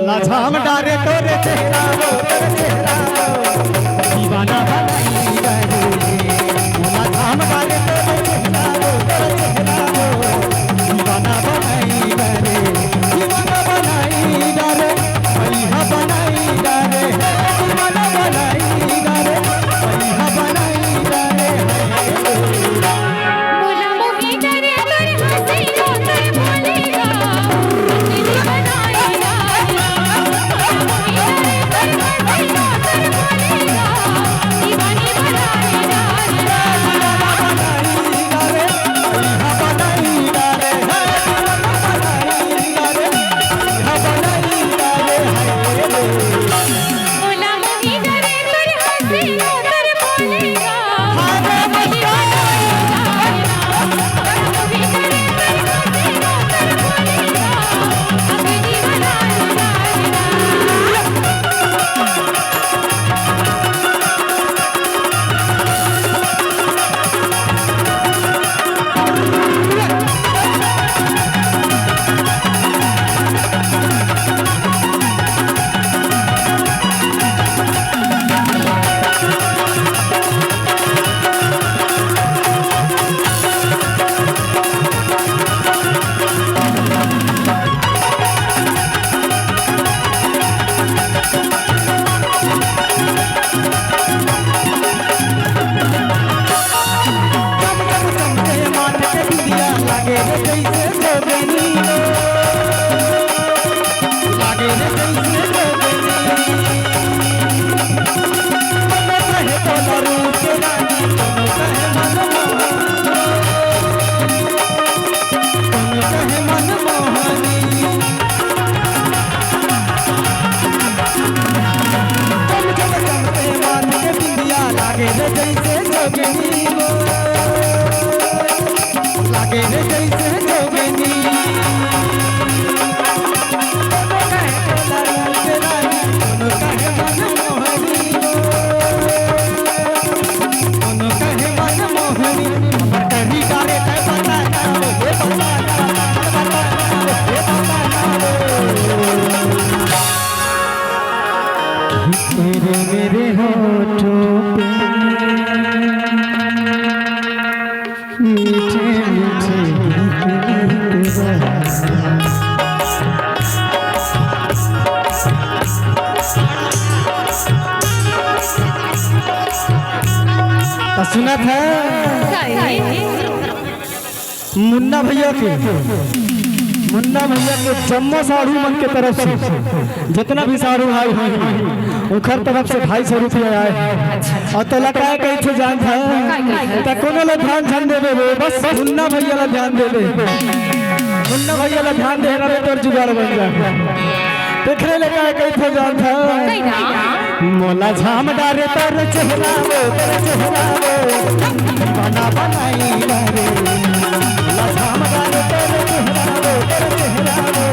मोला झाम डारे तोरे चेहरा रो तोरे चेहरा रो दीवाना बनाई रे मोला झाम डारे तोरे चेहरा रो तोरे चेहरा रो दीवाना बनाई रे दीवाना बनाई रे भैया बनाई रे दीवाना बनाई रे भैया बनाई रे मोला मोही डरे तोरे हंसी रो तोरे बोलेगा दीदी बनाई मोला मोही डरे तोरे हंसी रो तोरे बोलेगा दीवानी बनाई मोला मोही डरे तोरे हंसी रो तोरे बोलेगा मोला मोही डरे तोरे हंसी रो तोरे बोलेगा दीदी बनाई मेरे होठों पे मीठे मीठे सुना था मुन्ना भैया के जम्मो साढ़ू मन के तरफ से जितना भी साढ़ू भाई हैं उनकर तरफ से 250 रुपया आए और तोला का कहीं थे जान था तो कोनो ला ध्यान देवे बस मुन्ना भैया ला ध्यान देवे मुन्ना भैया ला ध्यान दे रहा तोर जुगाड़ बन जा देखने लगा कहीं थे जान था मोला झाम डारे तोर चेहरा रो तोर चेहरा रो बना बनाई रे मोला झाम डारे तोर चेहरा रो तोर चेहरा रो